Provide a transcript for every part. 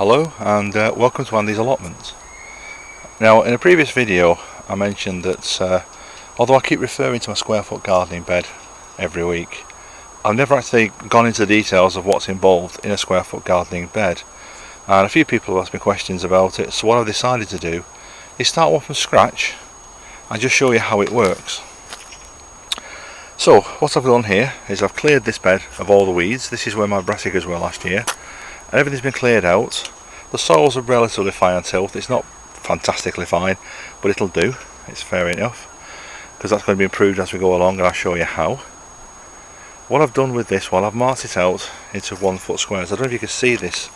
Hello and welcome to Andy's Allotments. Now, in a previous video I mentioned that although I keep referring to my square foot gardening bed every week, I've never actually gone into the details of what's involved in a square foot gardening bed, and a few people have asked me questions about it, so what I've decided to do is start one from scratch and just show you how it works. So what I've done here is I've cleared this bed of all the weeds. This is where my brassicas were last year. Everything's been cleared out. The soils are relatively fine tilth. It's not fantastically fine, but it'll do. It's fair enough, because that's going to be improved as we go along, and I'll show you how. What I've done with this one, I've marked it out into 1 foot squares. I don't know if you can see this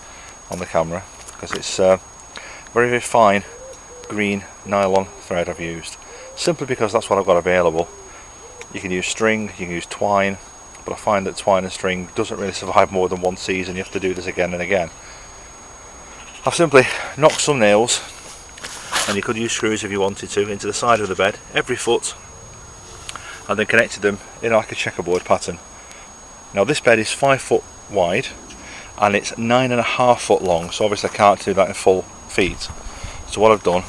on the camera, because it's very, very fine green nylon thread I've used, simply because that's what I've got available. You can use string, you can use twine, but I find that twine and string doesn't really survive more than one season. You have to do this again and again. I've simply knocked some nails, and you could use screws if you wanted to, into the side of the bed, every foot, and then connected them in like a checkerboard pattern. Now this bed is 5 foot wide and it's 9.5 foot long, so obviously I can't do that in full feet. So what I've done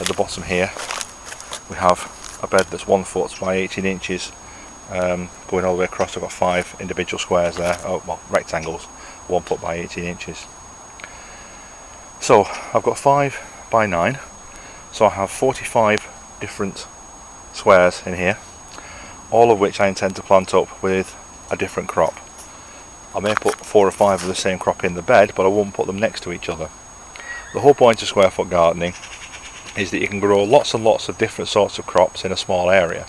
at the bottom here, we have a bed that's 1 foot by 18 inches, going all the way across. I've got 5 individual squares there, rectangles, 1 foot by 18 inches. So I've got 5 by 9, so I have 45 different squares in here, all of which I intend to plant up with a different crop. I may put 4 or 5 of the same crop in the bed, but I won't put them next to each other. The whole point of square foot gardening is that you can grow lots and lots of different sorts of crops in a small area.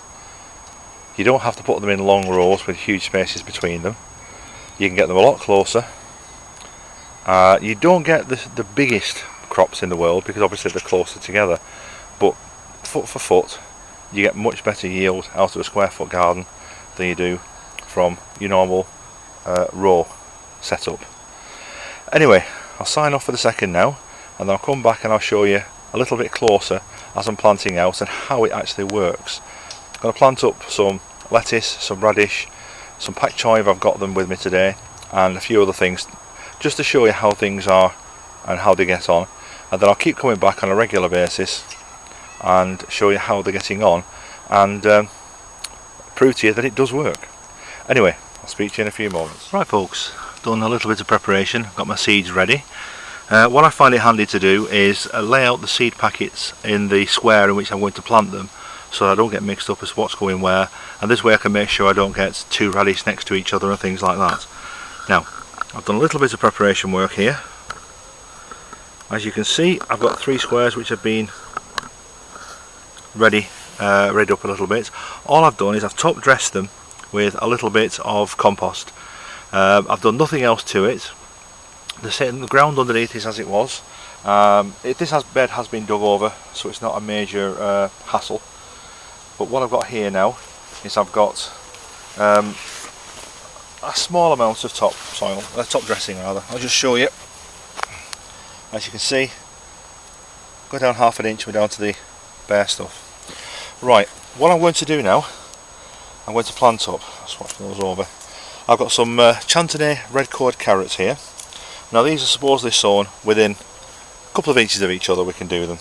You don't have to put them in long rows with huge spaces between them. You can get them a lot closer. You don't get the biggest crops in the world, because obviously they're closer together, but foot for foot you get much better yield out of a square foot garden than you do from your normal row setup. Anyway, I'll sign off for the second now, and then I'll come back and I'll show you a little bit closer as I'm planting out and how it actually works. I'm going to plant up some lettuce, some radish, some pak choi if I've got them with me today, and a few other things, just to show you how things are and how they get on. And then I'll keep coming back on a regular basis and show you how they're getting on, and prove to you that it does work. Anyway, I'll speak to you in a few moments. Right folks, done a little bit of preparation, got my seeds ready. What I find it handy to do is lay out the seed packets in the square in which I'm going to plant them, so I don't get mixed up as what's going where, and this way I can make sure I don't get 2 radish next to each other and things like that. Now, I've done a little bit of preparation work here. As you can see, I've got 3 squares which have been readied up a little bit. All I've done is I've top dressed them with a little bit of compost. I've done nothing else to it. The ground underneath is as it was. This bed has been dug over, so it's not a major hassle. But what I've got here now is I've got a small amount of top dressing rather. I'll just show you. As you can see, go down half an inch, we're down to the bare stuff. Right, what I'm going to do now, I'm going to plant up. I'll swap those over. I've got some Chantenay red cord carrots here. Now these are supposedly sown within a couple of inches of each other. We can do them.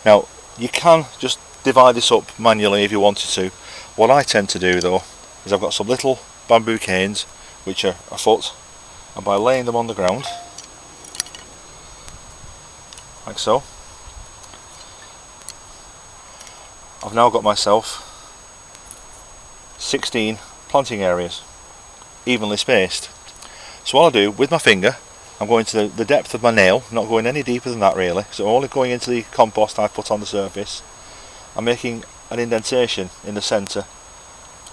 Now you can just divide this up manually if you wanted to. What I tend to do though is I've got some little bamboo canes which are a foot, and by laying them on the ground like so, I've now got myself 16 planting areas, evenly spaced. So what I'll do with my finger, I'm going to the depth of my nail, not going any deeper than that really, so I'm only going into the compost I've put on the surface. I'm making an indentation in the centre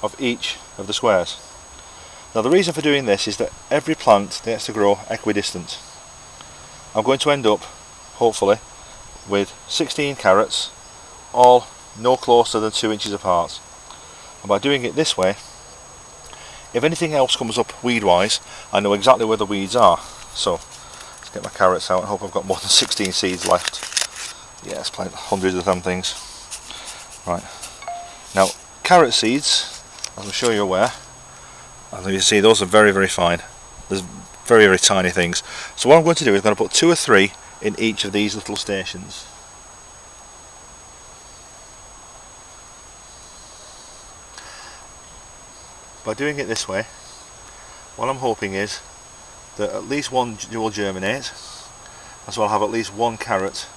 of each of the squares. Now the reason for doing this is that every plant gets to grow equidistant. I'm going to end up, hopefully, with 16 carrots, all no closer than 2 inches apart. And by doing it this way, if anything else comes up weed wise, I know exactly where the weeds are. So let's get my carrots out. I hope I've got more than 16 seeds left. Yes, hundreds of them things. Right, now carrot seeds, as I'm sure you're aware, as you see, those are very, very fine. There's very, very tiny things. So what I'm going to do is I'm going to put 2 or 3 in each of these little stations. By doing it this way, what I'm hoping is that at least one will germinate, and so I'll have at least one carrot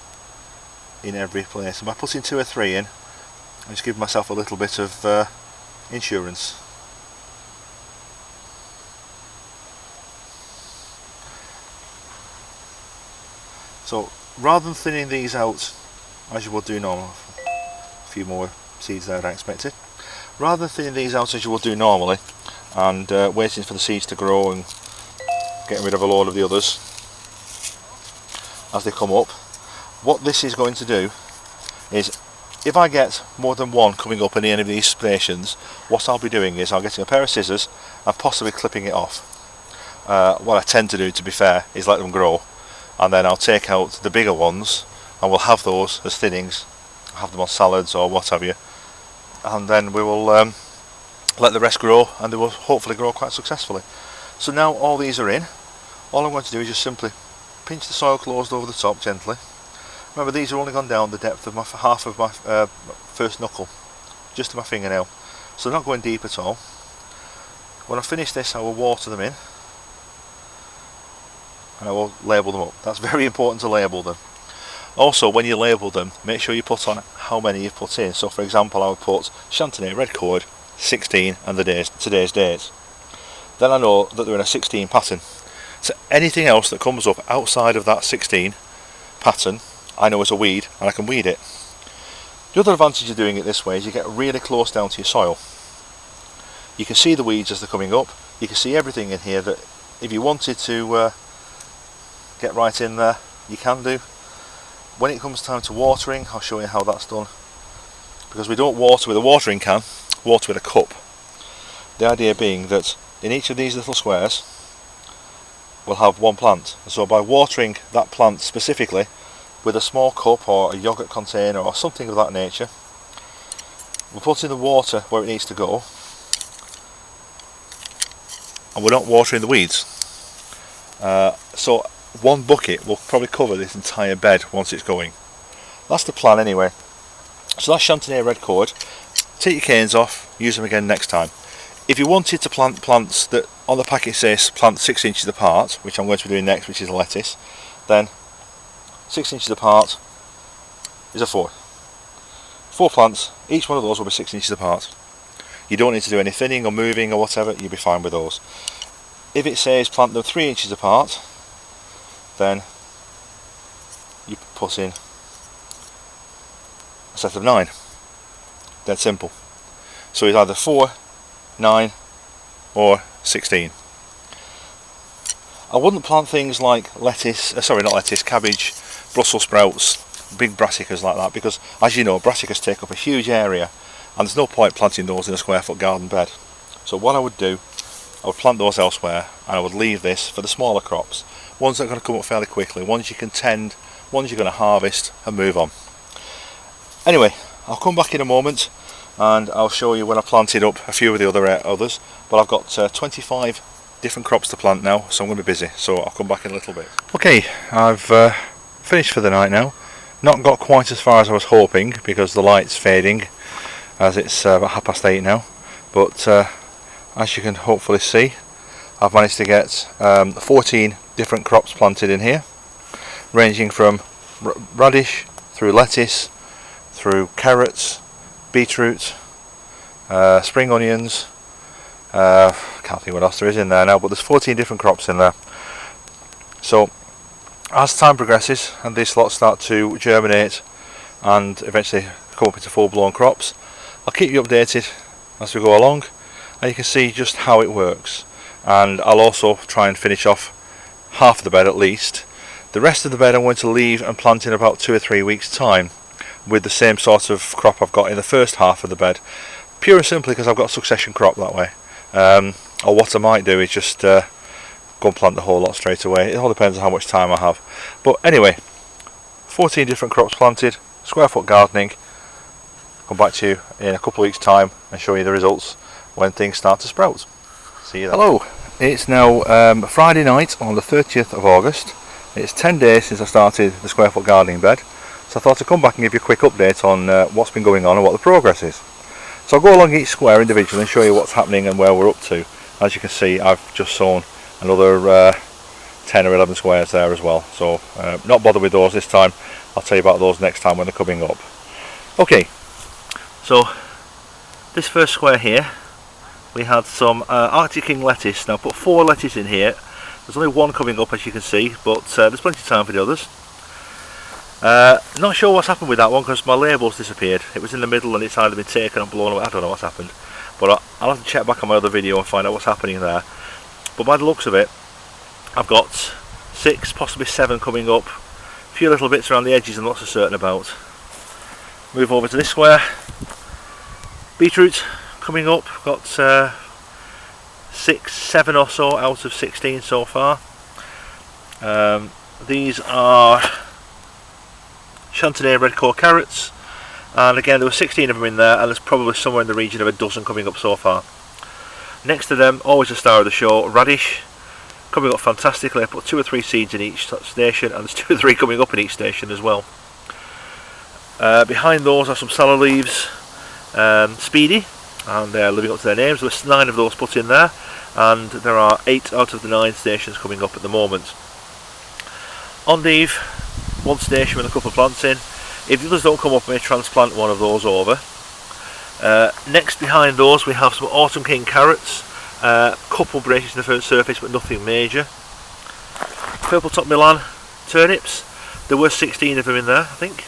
in every place. And by putting 2 or 3 in, I'm just giving myself a little bit of insurance. So rather than thinning these out as you would do normally, a few more seeds there than I expected. Rather than thinning these out as you would do normally and waiting for the seeds to grow and getting rid of a load of the others as they come up, what this is going to do is, if I get more than one coming up in any of these stations, what I'll be doing is I'll get a pair of scissors and possibly clipping it off. What I tend to do, to be fair, is let them grow, and then I'll take out the bigger ones and we'll have those as thinnings, have them on salads or what have you, and then we will let the rest grow, and they will hopefully grow quite successfully. So now all these are in, all I'm going to do is just simply pinch the soil closed over the top gently. Remember, these are only gone down the depth of half of my first knuckle, just to my fingernail, so not going deep at all. When I finish this, I will water them in and I will label them up. That's very important to label them. Also, when you label them, make sure you put on how many you've put in. So for example, I would put Chantenay Red Cord 16 and today's date. Then I know that they're in a 16 pattern. So anything else that comes up outside of that 16 pattern, I know is a weed, and I can weed it. The other advantage of doing it this way is you get really close down to your soil. You can see the weeds as they're coming up. You can see everything in here that if you wanted to get right in there, you can do. When it comes time to watering, I'll show you how that's done. Because we don't water with a watering can, water with a cup. The idea being that in each of these little squares we'll have one plant. So by watering that plant specifically with a small cup or a yogurt container or something of that nature, we're putting the water where it needs to go, and we're not watering the weeds. So one bucket will probably cover this entire bed once it's going. That's the plan anyway. So that's Chantenay Red Cord. Take your canes off, use them again next time. If you wanted to plant plants that on the packet says plant 6 inches apart, which I'm going to be doing next, which is lettuce, then 6 inches apart is a 4. 4 plants, each one of those will be 6 inches apart. You don't need to do any thinning or moving or whatever, you'll be fine with those. If it says plant them 3 inches apart, then you put in a set of 9. Dead simple. So it's either 4, 9 or 16. I wouldn't plant things like lettuce, cabbage, Brussels sprouts, big brassicas like that, because as you know, brassicas take up a huge area and there's no point planting those in a square foot garden bed. So what I would do, I would plant those elsewhere, and I would leave this for the smaller crops, ones that are going to come up fairly quickly, ones you can tend, ones you're going to harvest and move on. Anyway, I'll come back in a moment and I'll show you when I planted up a few of the others, but I've got 25 different crops to plant now, so I'm going to be busy, so I'll come back in a little bit. Okay, I've finished for the night now. Not got quite as far as I was hoping because the light's fading as it's about 8:30 now, but as you can hopefully see, I've managed to get 14 different crops planted in here, ranging from radish through lettuce, through carrots, beetroot, spring onions, can't think what else there is in there now, but there's 14 different crops in there. So as time progresses and these lots start to germinate and eventually come up into full-blown crops, I'll keep you updated as we go along, and you can see just how it works. And I'll also try and finish off half of the bed at least. The rest of the bed I'm going to leave and plant in about 2 or 3 weeks time with the same sort of crop I've got in the first half of the bed, pure and simply because I've got a succession crop that way. Or what I might do is just go and plant the whole lot straight away. It all depends on how much time I have. But anyway, 14 different crops planted, square foot gardening. Come back to you in a couple of weeks time and show you the results when things start to sprout. See you then. Hello, It's now Friday night on the 30th of August. It's 10 days since I started the square foot gardening bed, so I thought I'd come back and give you a quick update on what's been going on and what the progress is. So I'll go along each square individually and show you what's happening and where we're up to. As you can see, I've just sown another 10 or 11 squares there as well, so not bothered with those this time. I'll tell you about those next time when they're coming up. Okay, so this first square here, we had some Arctic King lettuce. Now I put 4 lettuce in here. There's only one coming up, as you can see, but there's plenty of time for the others. Not sure what's happened with that one because my label's disappeared. It was in the middle and it's either been taken or blown away. I don't know what's happened, but I'll have to check back on my other video and find out what's happening there. But by the looks of it, I've got 6, possibly 7 coming up. A few little bits around the edges I'm not so certain about. Move over to this square. Beetroot coming up. Got 6, 7 or so out of 16 so far. These are Chantenay red core carrots, and again there were 16 of them in there, and there's probably somewhere in the region of a dozen coming up so far. Next to them, always the star of the show, radish, coming up fantastically. I put 2 or 3 seeds in each station, and there's 2 or 3 coming up in each station as well. Behind those are some salad leaves, Speedy, and they're living up to their names. There were 9 of those put in there, and there are 8 out of the 9 stations coming up at the moment. Endive, 1 station with a couple of plants in. If the others don't come up, I may transplant one of those over. Next behind those we have some Autumn King carrots, couple braces in the first surface but nothing major. Purple top Milan turnips, there were 16 of them in there I think.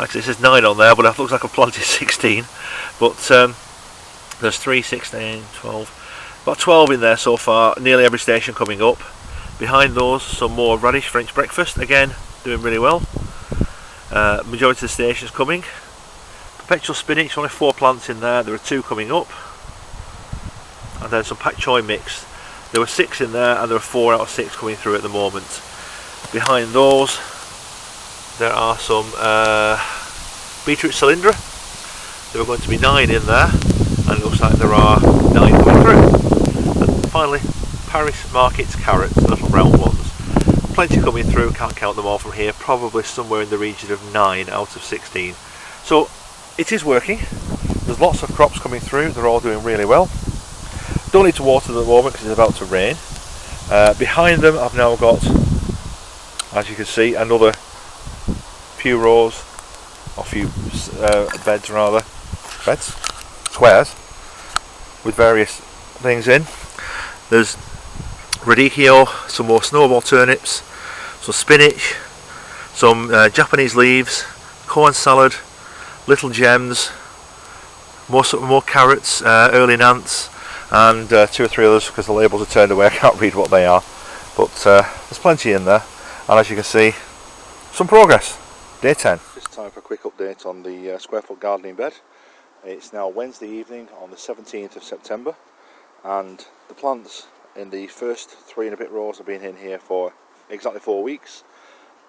Actually it says 9 on there, but it looks like I've planted 16. But there's 3, 6, 9, 12, about 12 in there so far, nearly every station coming up. Behind those some more radish French breakfast, again doing really well. Majority of the stations coming. Perpetual spinach, only 4 plants in there, there are 2 coming up. And then some pak choi mix, there were 6 in there and there are 4 out of 6 coming through at the moment. Behind those there are some beetroot cylindra. There are going to be 9 in there, and it looks like there are 9 coming through. And finally, Paris Market carrots, the little round ones. Plenty coming through, can't count them all from here, probably somewhere in the region of 9 out of 16. So it is working. There's lots of crops coming through, they're all doing really well. Don't need to water them at the moment because it's about to rain. Behind them I've now got, as you can see, another few rows, or few beds rather, squares, with various things in. There's radicchio, some more snowball turnips, some spinach, some Japanese leaves, corn salad, little gems, more carrots, early nants, and 2 or 3 others because the labels are turned away, I can't read what they are, but there's plenty in there, and as you can see, some progress. Day 10. It's time for a quick update on the square foot gardening bed. It's now Wednesday evening on the 17th of September, and the plants in the first 3 and a bit rows have been in here for exactly 4 weeks,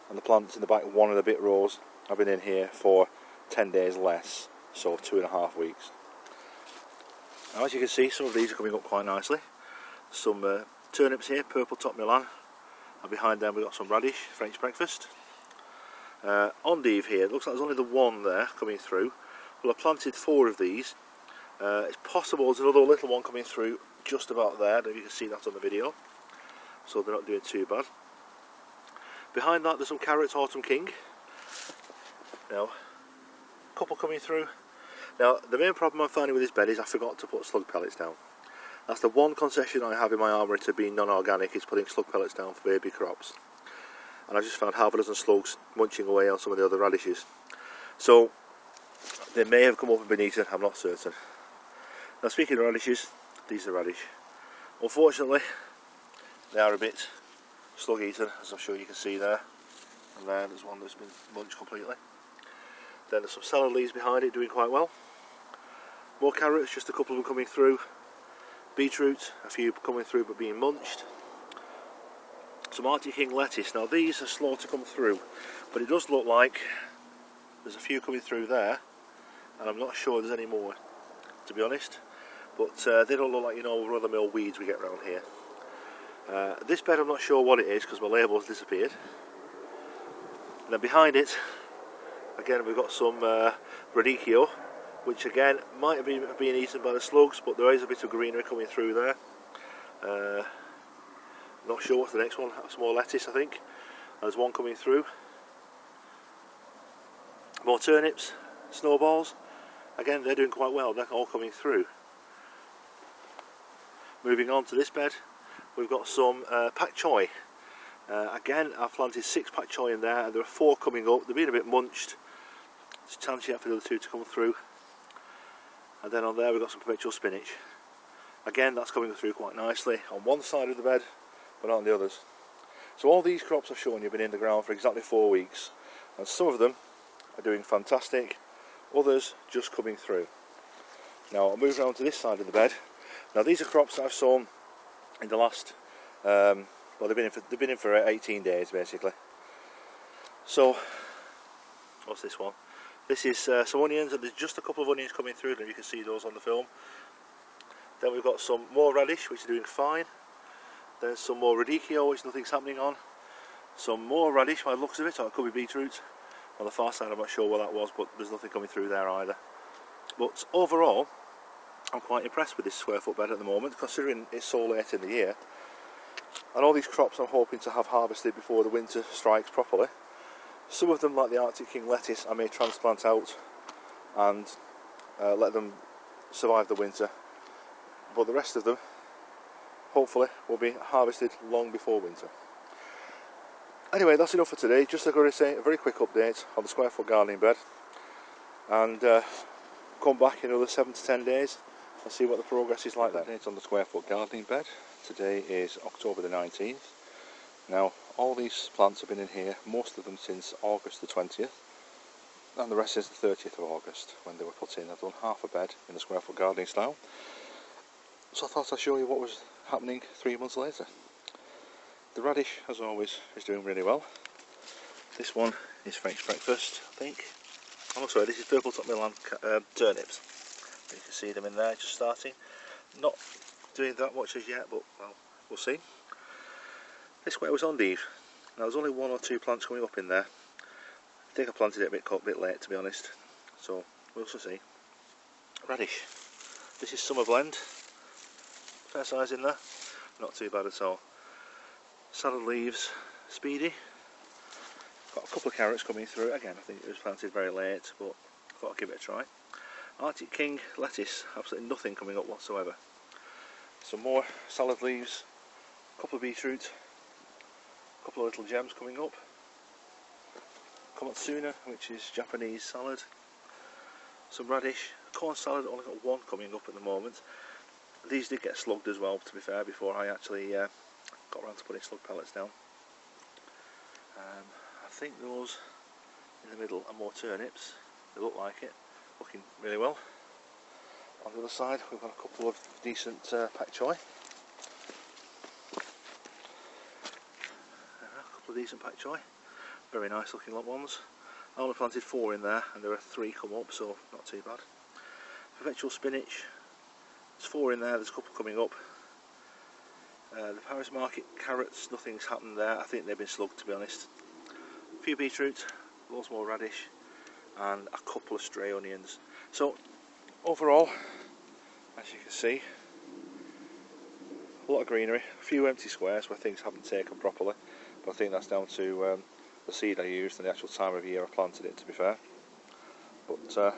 and the plants in the back 1 and a bit rows have been in here for 10 days less, so 2.5 weeks. Now as you can see, some of these are coming up quite nicely. Some turnips here, purple top Milan, and behind them we've got some radish, French breakfast. Endive here, it looks like there's only the 1 there coming through. Well, I planted 4 of these. It's possible there's another little one coming through just about there. I don't know if you can see that on the video, so they're not doing too bad. Behind that there's some carrots, Autumn King. Now, a couple coming through. Now the main problem I'm finding with this bed is I forgot to put slug pellets down. That's the one concession I have in my armoury to being non-organic, is putting slug pellets down for baby crops. And I just found half a dozen slugs munching away on some of the other radishes. So they may have come up and been eaten, I'm not certain. Now speaking of radishes, these are radish. Unfortunately, they are a bit slug eaten, as I'm sure you can see there. And there's one that's been munched completely. Then there's some salad leaves behind it doing quite well. More carrots, just a couple of them coming through. Beetroot, a few coming through but being munched. Some Arctic King lettuce. Now these are slow to come through, but it does look like there's a few coming through there, and I'm not sure there's any more, to be honest. but they don't look like, you know, run-of-the-mill weeds we get around here. This bed I'm not sure what it is because my label's disappeared. And then behind it, again we've got some radicchio, which again might have been eaten by the slugs, but there is a bit of greenery coming through there. Not sure what's the next one, a small lettuce I think. There's one coming through. More turnips, snowballs, again they're doing quite well, they're all coming through. Moving on to this bed, we've got some pak choi. Again, I've planted 6 pak choi in there, and there are 4 coming up. They've been a bit munched. There's a chance yet for the other 2 to come through. And then on there we've got some perpetual spinach. Again, that's coming through quite nicely on one side of the bed, but not on the others. So all these crops I've shown you have been in the ground for exactly 4 weeks, and some of them are doing fantastic, others just coming through. Now I'll move around to this side of the bed. Now these are crops that I've sown in the last well, they've been in for 18 days basically. So, what's this one? This is some onions, and there's just a couple of onions coming through, and you can see those on the film. Then we've got some more radish, which are doing fine. There's some more radicchio, which nothing's happening on. Some more radish by the looks of it, or it could be beetroot. On the far side I'm not sure what that was, but there's nothing coming through there either. But overall, I'm quite impressed with this square foot bed at the moment, considering it's so late in the year. And all these crops I'm hoping to have harvested before the winter strikes properly. Some of them, like the Arctic King lettuce, I may transplant out and let them survive the winter. But the rest of them, hopefully, will be harvested long before winter. Anyway, that's enough for today. Just going to say a very quick update on the square foot gardening bed. And come back in another 7 to 10 days and see what the progress is like then. Update on the square foot gardening bed. Today is October the 19th. Now all these plants have been in here, most of them since August the 20th, and the rest since the 30th of August when they were put in. I've done half a bed in the square foot gardening style, so I thought I'd show you what was happening 3 months later. The radish, as always, is doing really well. This one is French breakfast, I think. Oh sorry, this is purple top Milan turnips. You can see them in there just starting. Not doing that much as yet, but well, we'll see. This square was endive. Now there's only 1 or 2 plants coming up in there. I think I planted it a bit late, to be honest, so we'll also see. Radish. This is summer blend. Fair size in there, not too bad at all. Salad leaves, speedy. Got a couple of carrots coming through. Again, I think it was planted very late, but I thought I'd give it a try. Arctic King lettuce, absolutely nothing coming up whatsoever. Some more salad leaves, a couple of beetroot, a couple of little gems coming up. Komatsuna, which is Japanese salad. Some radish, corn salad, only got 1 coming up at the moment. These did get slugged as well, to be fair, before I actually got around to putting slug pellets down. I think those in the middle are more turnips. They look like it, looking really well. On the other side we've got a couple of decent pak choi. A couple of decent pak choi. Very nice looking ones. I only planted 4 in there and there are 3 come up, so not too bad. Perpetual spinach. There's 4 in there, there's a couple coming up. The Paris Market carrots, nothing's happened there. I think they've been slugged, to be honest. A few beetroot, lots more radish, and a couple of stray onions. So overall, as you can see, a lot of greenery, a few empty squares where things haven't taken properly, but I think that's down to the seed I used and the actual time of year I planted it, to be fair. But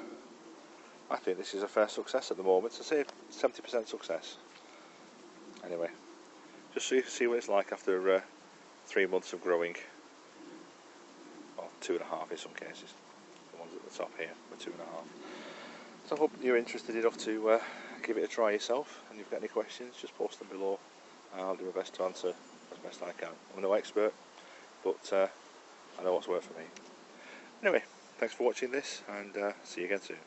I think this is a fair success at the moment. I say 70% success. Anyway, just so you can see what it's like after 3 months of growing, well 2.5 in some cases. The ones at the top here were 2.5. So I hope you're interested enough to give it a try yourself, and if you've got any questions just post them below and I'll do my best to answer as best I can. I'm no expert, but I know what's worked for me. Anyway, thanks for watching this, and see you again soon.